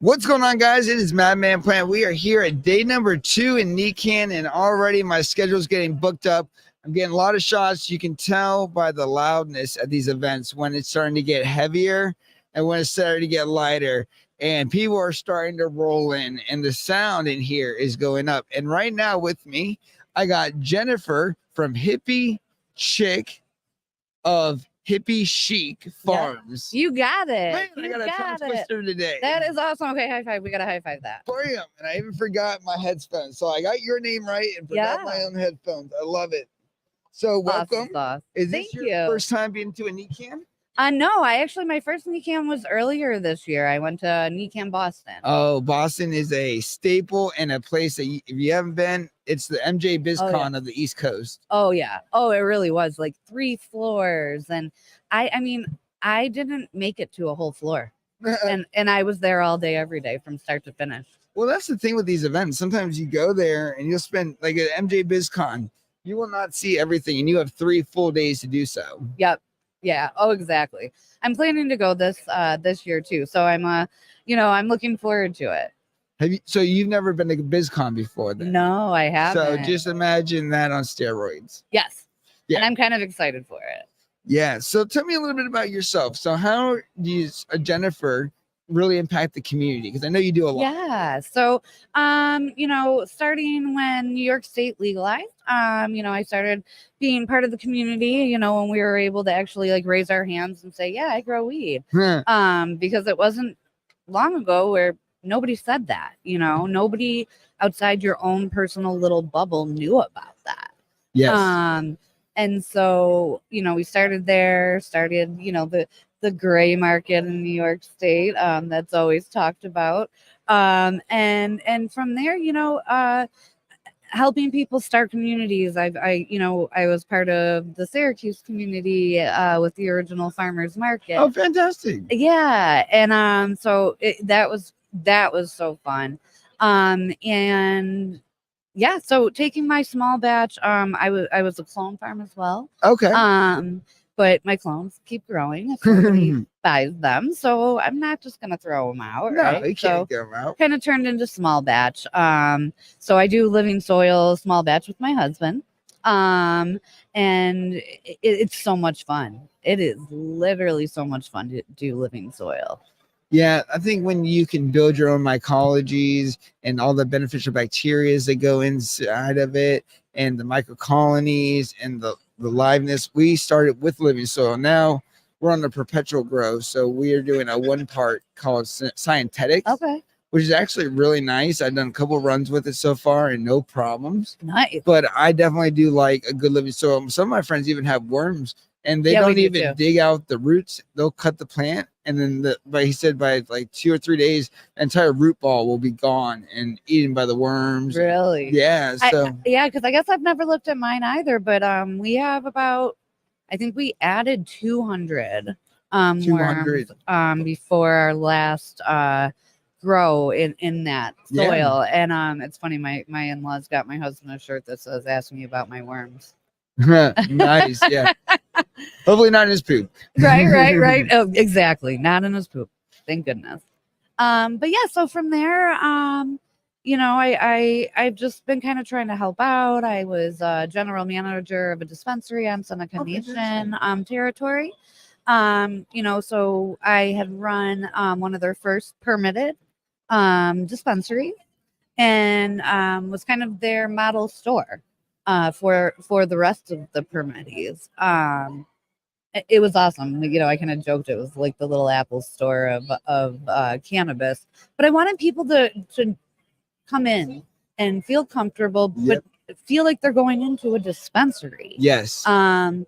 What's going on, guys? It is Madman Plant. We are here at day number 2 in NECANN, and already my schedule is getting booked up. I'm getting a lot of shots. You can tell by the loudness at these events when it's starting to get heavier and when it's starting to get lighter. And people are starting to roll in, and the sound in here is going up. And right now with me, I got Jennifer from Hippie Chic of Hippie Chic Farms. You got it. Man, I You got a tongue twister today. That is awesome. Okay, high five. We gotta high five that. Bam! And I even forgot my headphones. So I got your name right and forgot my own headphones. I love it. So welcome. Awesome. Is this your first time being to a NECANN? No, my first NECANN was earlier this year. I went to NECANN Boston. Oh, Boston is a staple and a place that if you haven't been, it's the MJ BizCon of the East Coast. Oh yeah. Oh, it really was like 3 floors, and I mean, I didn't make it to a whole floor, and I was there all day, every day, from start to finish. Well, that's the thing with these events. Sometimes you go there and you'll spend like at MJ BizCon, you will not see everything, and you have 3 full days to do so. Yep. Yeah. Oh, exactly. I'm planning to go this year too. So I'm I'm looking forward to it. So you've never been to BizCon before then? No, I haven't. So just imagine that on steroids. Yes. Yeah. And I'm kind of excited for it. Yeah. So tell me a little bit about yourself. So how does Jennifer really impact the community? Because I know you do a lot. Yeah. So, starting when New York State legalized, I started being part of the community, when we were able to actually like raise our hands and say, yeah, I grow weed. Because it wasn't long ago where nobody said that, nobody outside your own personal little bubble knew about that. Yes. And so, we started the gray market in New York State, that's always talked about. And from there, helping people start communities. I was part of the Syracuse community with the original farmers market. Oh, fantastic. Yeah. And so that was so fun. And yeah, so taking my small batch, I was a clone farm as well. Okay. But my clones keep growing if somebody buys them, so I'm not just gonna throw them out. No, right? You can't throw them out. Kind of turned into small batch. So I do living soil small batch with my husband. And it's so much fun. It is literally so much fun to do living soil. Yeah, I think when you can build your own mycologies and all the beneficial bacteria that go inside of it, and the microcolonies and the liveness. We started with living soil. Now we're on the perpetual grow. So we are doing a 1-part called Scientetics. Okay. Which is actually really nice. I've done a couple runs with it so far and no problems. Nice. But I definitely do like a good living soil. Some of my friends even have worms and they don't even dig out the roots. They'll cut the plant. And then he said by like 2 or 3 days, the entire root ball will be gone and eaten by the worms. Really? Yeah. So because I guess I've never looked at mine either. But we have about, I think we added 200 worms before our last grow in that soil. And it's funny, my in-laws got my husband a shirt that says "Ask me about my worms." Nice. Yeah. Hopefully not in his poop. Right. Oh, exactly. Not in his poop. Thank goodness. But yeah, so from there, I've just been kind of trying to help out. I was general manager of a dispensary on Seneca Nation territory. So I had run one of their first permitted dispensary, and was kind of their model store for the rest of the permittees. It was awesome. I kind of joked it was like the little Apple store of cannabis, but I wanted people to come in and feel comfortable, but feel like they're going into a dispensary. Yes. And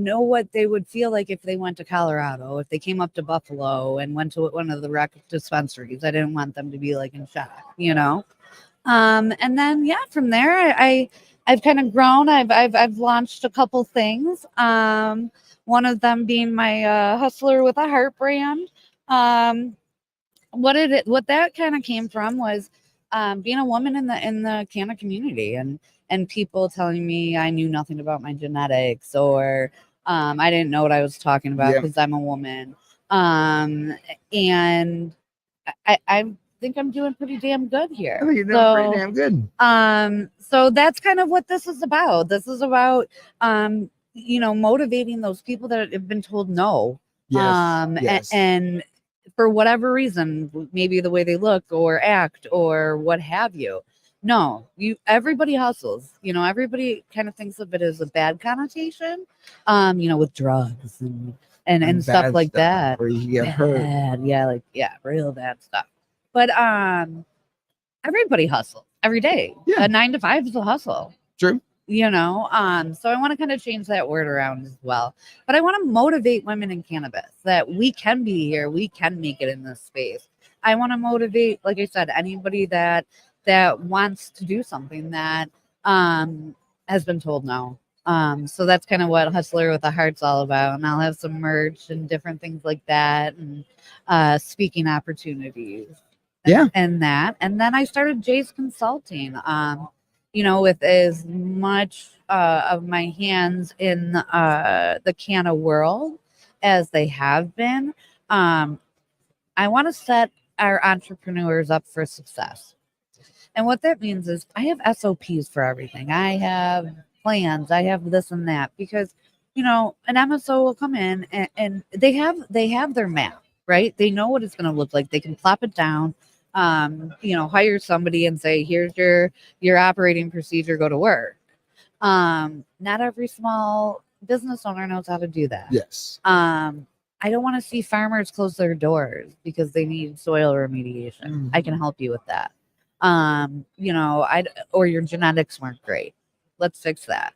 know what they would feel like if they went to Colorado, if they came up to Buffalo and went to one of the rec dispensaries. I didn't want them to be like in shock, And then from there, I've kind of grown. I've launched a couple things. One of them being my Hustler with a Heart brand. What that kind of came from was being a woman in the canna community and people telling me I knew nothing about my genetics, or I didn't know what I was talking about because I'm a woman. And I think I'm doing pretty damn good here. I think you're doing pretty damn good. So that's kind of what this is about. This is about motivating those people that have been told no. Yes. And for whatever reason, maybe the way they look or act or what have you. No, everybody hustles. Everybody kind of thinks of it as a bad connotation, with drugs and stuff bad like stuff that. where you get hurt. Yeah, real bad stuff. But everybody hustles every day. Yeah. A 9 to 5 is a hustle. True. So I want to kind of change that word around as well. But I want to motivate women in cannabis that we can be here, we can make it in this space. I want to motivate, like I said, anybody that wants to do something that has been told no. So that's kind of what Hustler with a Heart's all about. And I'll have some merch and different things like that, and speaking opportunities. Yeah. And then I started Jay's Consulting. With as much of my hands in the canna world as they have been, I want to set our entrepreneurs up for success. And what that means is I have SOPs for everything. I have plans. I have this and that because, an MSO will come in and they have their map, right? They know what it's going to look like. They can plop it down, hire somebody and say, here's your operating procedure, go to work. Not every small business owner knows how to do that. Yes. I don't want to see farmers close their doors because they need soil remediation. Mhm. I can help you with that. Or your genetics weren't great. Let's fix that.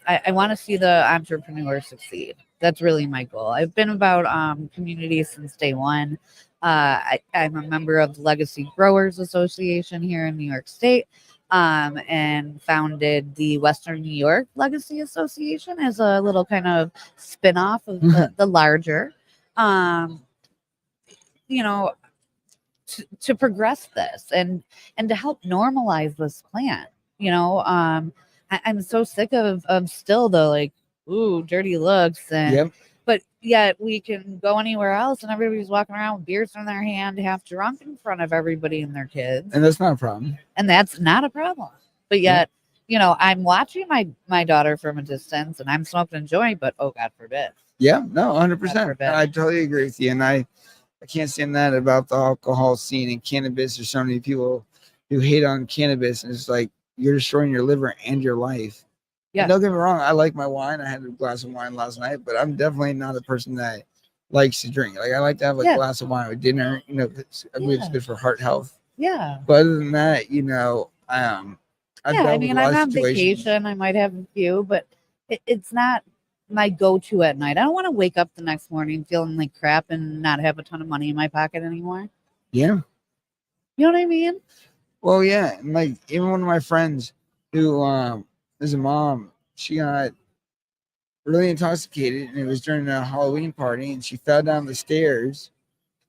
I want to see the entrepreneur succeed. That's really my goal. I've been about community since day one. I'm a member of the Legacy Growers Association here in New York State, and founded the Western New York Legacy Association as a little kind of spin-off of the larger, to progress this and to help normalize this plant. I'm so sick of still the dirty looks and but yet we can go anywhere else and everybody's walking around with beers in their hand, half drunk in front of everybody and their kids. And that's not a problem. And that's not a problem. But yet, I'm watching my daughter from a distance and I'm smoking a joint, but oh, God forbid. Yeah, no, 100%. I totally agree with you. And I can't stand that about the alcohol scene and cannabis. There's so many people who hate on cannabis, and it's like you're destroying your liver and your life. Yeah. And don't get me wrong, I like my wine. I had a glass of wine last night, but I'm definitely not a person that likes to drink. Like I like to have a glass of wine with dinner. I believe it's good for heart health. Yeah. But other than that, I'm on vacation. I might have a few, but it's not my go-to at night. I don't want to wake up the next morning feeling like crap and not have a ton of money in my pocket anymore. Yeah. You know what I mean? Well, yeah. And like even one of my friends who is a mom, she got really intoxicated and it was during a Halloween party and she fell down the stairs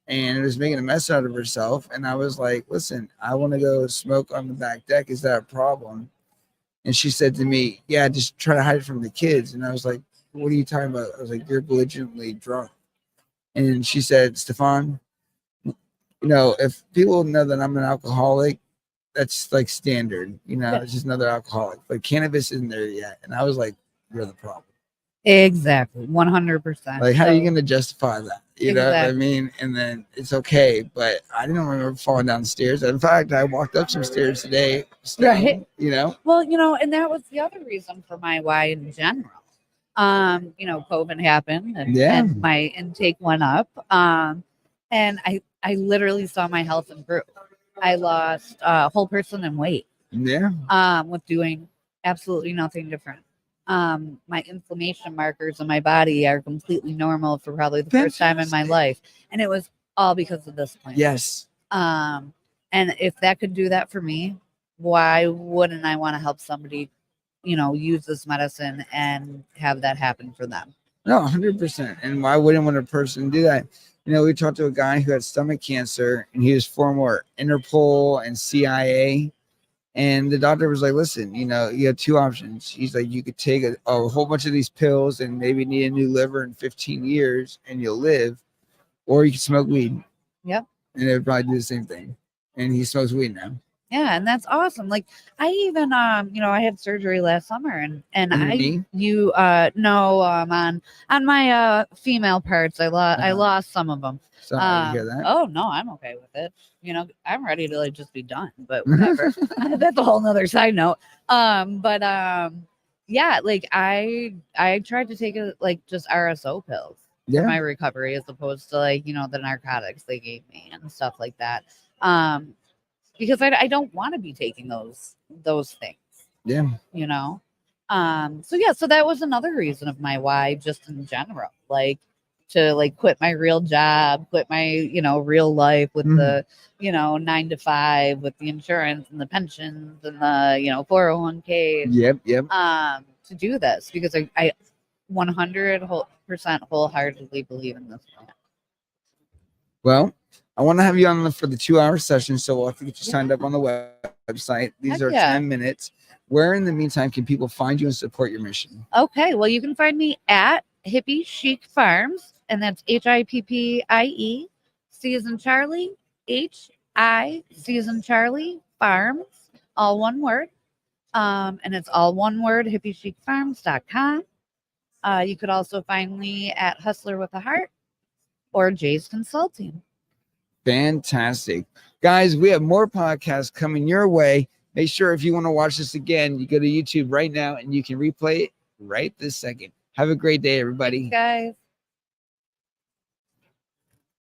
and was making a mess out of herself. And I was like, listen, I want to go smoke on the back deck. Is that a problem? And she said to me, yeah, just try to hide it from the kids. And I was like, what are you talking about? I was like, you're belligerently drunk. And she said, Stefan, if people know that I'm an alcoholic, that's like standard, it's just another alcoholic. But cannabis isn't there yet. And I was like, you're the problem. Exactly. 100%. Like, how are you going to justify that? You know what I mean? And then it's okay. But I didn't remember falling down the stairs. In fact, I walked up some stairs today. Right. Well, and that was the other reason for my why in general. COVID happened and my intake went up. And I literally saw my health improve. I lost a whole person in weight. Yeah. With doing absolutely nothing different. My inflammation markers in my body are completely normal for probably the first time in my life. And it was all because of this plant. Yes. And if that could do that for me, why wouldn't I want to help somebody, use this medicine and have that happen for them? No, 100%. And why wouldn't one person do that? We talked to a guy who had stomach cancer and he was former Interpol and CIA. And the doctor was like, listen, you have two options. He's like, you could take a whole bunch of these pills and maybe need a new liver in 15 years and you'll live, or you can smoke weed. Yep. and they'd probably do the same thing. And he smokes weed now. Yeah, and that's awesome. Like I even you know, I had surgery last summer and On your knee? no on my female parts. I lost some of them. Sorry to hear that. Oh no, I'm okay with it. You know, I'm ready to like just be done, but whatever. That's a whole nother side note. Yeah, like I tried to take it like just RSO pills for my recovery as opposed to like, you know, the narcotics they gave me and stuff like that. Because I don't want to be taking those things. Yeah. You know? So yeah, so that was another reason of my why just in general. Like to like quit my real job, quit my, you know, real life with the, you know, 9 to 5 with the insurance and the pensions and the, you know, 401k. Yep. To do this because I 100% wholeheartedly believe in this plan. Well, I want to have you on for the 2-hour session, so we'll have to get you signed up on the website. These are 10 minutes. Where in the meantime can people find you and support your mission? Okay, well, you can find me at Hippie Chic Farms, and that's HIPPIE, C as in Charlie, HI, C as in Charlie, Farms, all one word. And it's all one word, hippiechicfarms.com. You could also find me at Hustler with a Heart or Jay's Consulting. Fantastic. Guys, we have more podcasts coming your way. Make sure if you want to watch this again, you go to YouTube right now and you can replay it right this second. Have a great day, everybody. Thanks, guys.